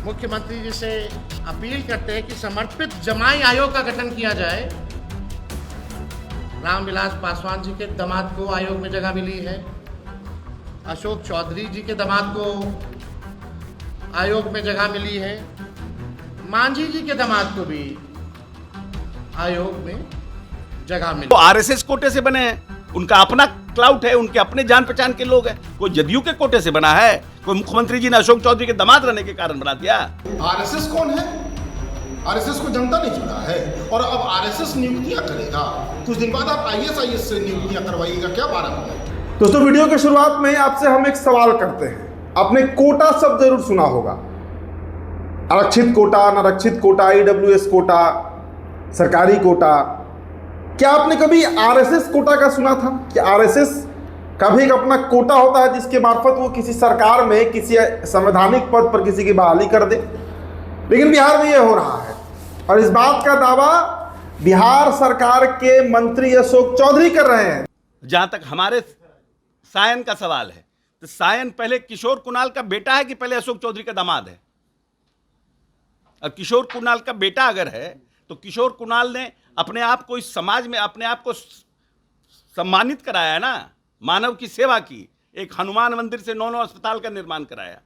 मुख्यमंत्री जी से अपील करते हैं कि समर्पित जमाई आयोग का गठन किया जाए। रामविलास पासवान जी के दामाद को आयोग में जगह मिली है, अशोक चौधरी जी के दामाद को आयोग में जगह मिली है, मांझी जी के दामाद को भी आयोग में जगह मिली। वो आरएसएस कोटे से बने हैं, उनका अपना क्लाउट है, उनके अपने जान पहचान के लोग हैं। कोई जदयू के कोटे से बना है, कोई मुख्यमंत्री जी ने अशोक चौधरी के दामाद रहने के कारण बना दिया। आरएसएस कौन है? आरएसएस को जनता ने चुना है और अब आरएसएस नियुक्तियां करेगा। कुछ दिन बाद आप आईएसआईएस से नियुक्तियां करवाइएगा क्या 12 में? दोस्तों, वीडियो के शुरुआत में आपसे हम एक सवाल करते हैं। आपने कोटा शब्द जरूर सुना होगा, आरक्षित कोटा, अनारक्षित कोटा, ईडब्ल्यूएस कोटा, सरकारी कोटा। क्या आपने कभी आरएसएस कोटा का सुना था कि आरएसएस का भी एक अपना कोटा होता है जिसके मार्फत वो किसी सरकार में किसी संवैधानिक पद पर किसी की बहाली कर दे? लेकिन बिहार में यह हो रहा है और इस बात का दावा बिहार सरकार के मंत्री अशोक चौधरी कर रहे हैं। जहां तक हमारे सायन का सवाल है, तो सायन पहले किशोर कुणाल का बेटा है कि पहले अशोक चौधरी का दामाद है? और किशोर कुणाल का बेटा अगर है तो किशोर कुणाल ने अपने आप को इस समाज में अपने आप को सम्मानित कराया ना, मानव की सेवा की, एक हनुमान मंदिर से 9 अस्पताल का निर्माण कराया।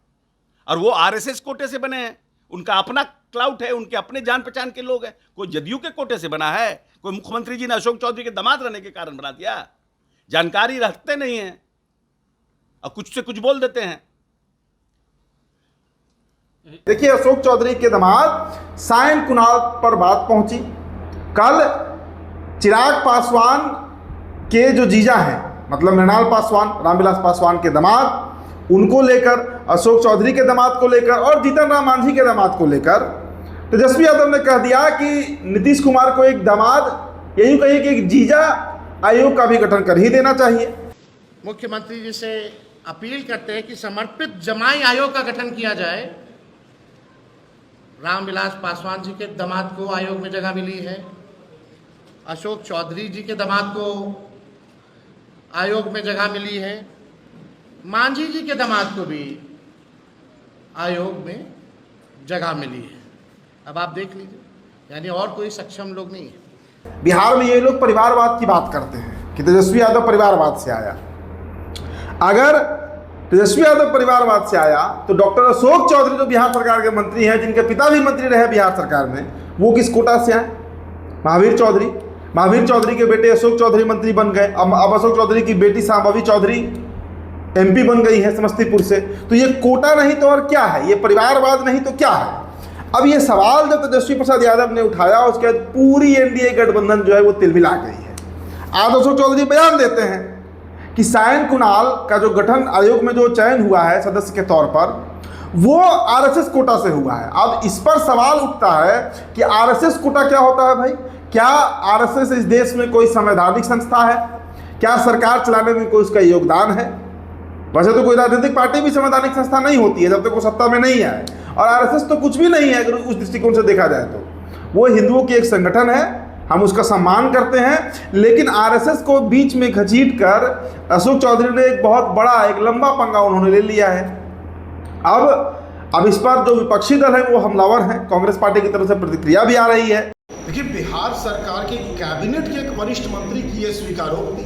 और वो आरएसएस कोटे से बने हैं, उनका अपना क्लाउट है, उनके अपने जान पहचान के लोग हैं। कोई जदयू के कोटे से बना है, कोई मुख्यमंत्री जी ने अशोक चौधरी के दामाद रहने के कारण बना दिया। जानकारी रखते नहीं है और कुछ से कुछ बोल देते हैं। देखिए, अशोक चौधरी के दामाद सायन कुणाल पर बात पहुंची। कल चिराग पासवान के जो जीजा हैं, मतलब मृणाल पासवान, रामविलास पासवान के दामाद, उनको लेकर, अशोक चौधरी के दामाद को लेकर और जीतन राम मांझी के दामाद को लेकर तेजस्वी यादव ने कह दिया कि नीतीश कुमार को एक दामाद, यही कहिए कि एक जीजा आयोग का भी गठन कर ही देना चाहिए। मुख्यमंत्री जी से अपील करते हैं कि समर्पित जमाई आयोग का गठन किया जाए। रामविलास पासवान जी के दामाद को आयोग में जगह मिली है, अशोक चौधरी जी के दामाद को आयोग में जगह मिली है, मांझी जी के दामाद को भी आयोग में जगह मिली है। अब आप देख लीजिए, यानी और कोई सक्षम लोग नहीं है। बिहार में ये लोग परिवारवाद की बात करते हैं कि तेजस्वी यादव परिवारवाद से आया। अगर तेजस्वी यादव परिवारवाद से आया तो डॉक्टर अशोक चौधरी जो बिहार सरकार के मंत्री हैं, जिनके पिता भी मंत्री रहे बिहार सरकार में, वो किस कोटा से आए? महावीर चौधरी के बेटे अशोक चौधरी मंत्री बन गए। अब अशोक चौधरी की बेटी शांभवी चौधरी एमपी बन गई है समस्तीपुर से। तो ये कोटा नहीं तो और क्या है? ये परिवारवाद नहीं तो क्या है? अब ये सवाल जब तेजस्वी प्रसाद यादव ने उठाया, उसके बाद पूरी एनडीए गठबंधन जो है वो तिलमिला गई है। आज अशोक चौधरी बयान देते हैं कि सायन कुणाल का जो गठन आयोग में जो चयन हुआ है सदस्य के तौर पर, वो आरएसएस कोटा से हुआ है। अब इस पर सवाल उठता है कि आरएसएस कोटा क्या होता है भाई? क्या आरएसएस इस देश में कोई संवैधानिक संस्था है? क्या सरकार चलाने में कोई उसका योगदान है? वैसे तो कोई राजनीतिक पार्टी भी संवैधानिक संस्था नहीं होती है जब तक वो सत्ता में नहीं आए, और आरएसएस तो कुछ भी नहीं है अगर उस दृष्टिकोण से देखा जाए तो। वो हिंदुओं की एक संगठन है, हम उसका सम्मान करते हैं, लेकिन आरएसएस को बीच में घसीट कर अशोक चौधरी ने एक बहुत बड़ा, एक लंबा पंगा उन्होंने ले लिया है। अब इस पर जो विपक्षी दल है वो हमलावर हैं, कांग्रेस पार्टी की तरफ से प्रतिक्रिया भी आ रही है। देखिए, बिहार सरकार के कैबिनेट के एक वरिष्ठ मंत्री की यह स्वीकारोक्ति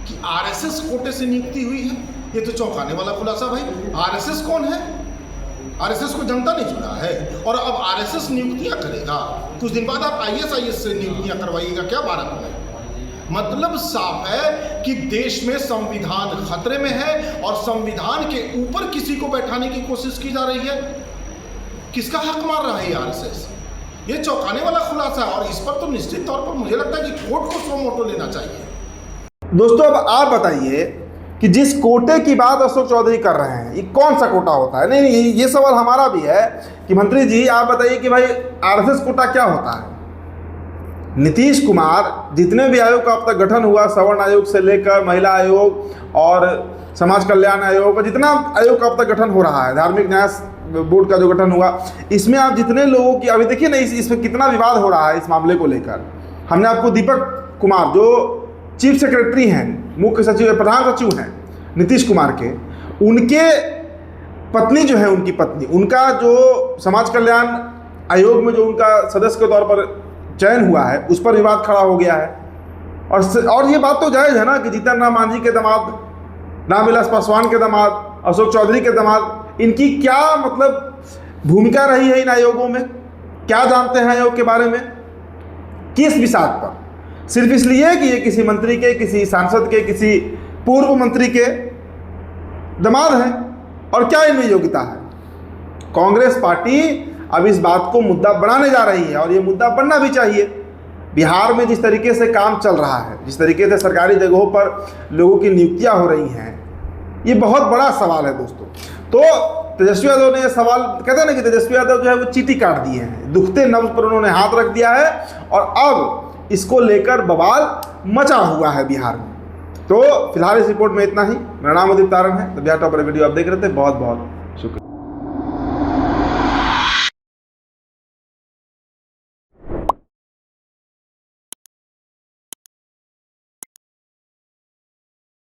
कि आरएसएस कोटे से नियुक्ति हुई है, ये तो चौंकाने वाला खुलासा भाई। आरएसएस कौन है? आरएसएस को जनता ने चुना है और अब आरएसएस नियुक्तियां करेगा। कुछ दिन बाद आप आईएसआईएस से नियुक्तियां करवाइएगा क्या 12 में? मतलब साफ है कि देश में संविधान खतरे में है और संविधान के ऊपर किसी को बैठाने की कोशिश की जा रही है। किसका हक मार रहा है आरएसएस? ये चौंकाने वाला खुलासा है और इस पर तो निश्चित तौर पर मुझे लगता है कि कोर्ट को सो मोटो लेना चाहिए। दोस्तों, अब आप बताइए कि जिस कोटे की बात अशोक चौधरी कर रहे हैं, ये कौन सा कोटा होता है? नहीं, ये सवाल हमारा भी है कि मंत्री जी आप बताइए कि भाई आरएसएस कोटा क्या होता है? नीतीश कुमार जितने भी आयोग का अब तक गठन हुआ, सवर्ण आयोग से लेकर महिला आयोग और समाज कल्याण आयोग, जितना आयोग का अब तक गठन हो रहा है, धार्मिक न्याय बोर्ड का जो गठन हुआ, इसमें आप जितने लोगों की, अभी देखिए ना इसमें कितना विवाद हो रहा है इस मामले को लेकर। हमने आपको दीपक कुमार जो चीफ सेक्रेटरी हैं, मुख्य सचिव, प्रधान सचिव हैं नीतीश कुमार के, उनके पत्नी जो है, उनकी पत्नी, उनका जो समाज कल्याण आयोग में जो उनका सदस्य के तौर पर चयन हुआ है, उस पर विवाद खड़ा हो गया है। और ये बात तो जायज़ है ना कि जीतन राम मांझी के दामाद, रामविलास पासवान के दामाद, अशोक चौधरी के दामाद, इनकी क्या मतलब भूमिका रही है इन आयोगों में, क्या जानते हैं आयोग के बारे में, किस विषाद पर, सिर्फ इसलिए कि ये किसी मंत्री के, किसी सांसद के, किसी पूर्व मंत्री के दामाद हैं, और क्या इनमें योग्यता है। कांग्रेस पार्टी अब इस बात को मुद्दा बनाने जा रही है, और ये मुद्दा बनना भी चाहिए। बिहार में जिस तरीके से काम चल रहा है, जिस तरीके से सरकारी जगहों पर लोगों की नियुक्तियां हो रही हैं, ये बहुत बड़ा सवाल है दोस्तों। तो तेजस्वी यादव ने यह सवाल, कहते हैं ना कि तेजस्वी यादव जो है वो चीटी काट दिए हैं, दुखते नब्ज पर उन्होंने हाथ रख दिया है, और अब इसको लेकर बवाल मचा हुआ है बिहार में। तो फिलहाल इस रिपोर्ट में इतना ही। मेरा नाम उदित तारण है। तो बिहार टॉपर वीडियो आप देख रहे थे, बहुत बहुत शुक्रिया।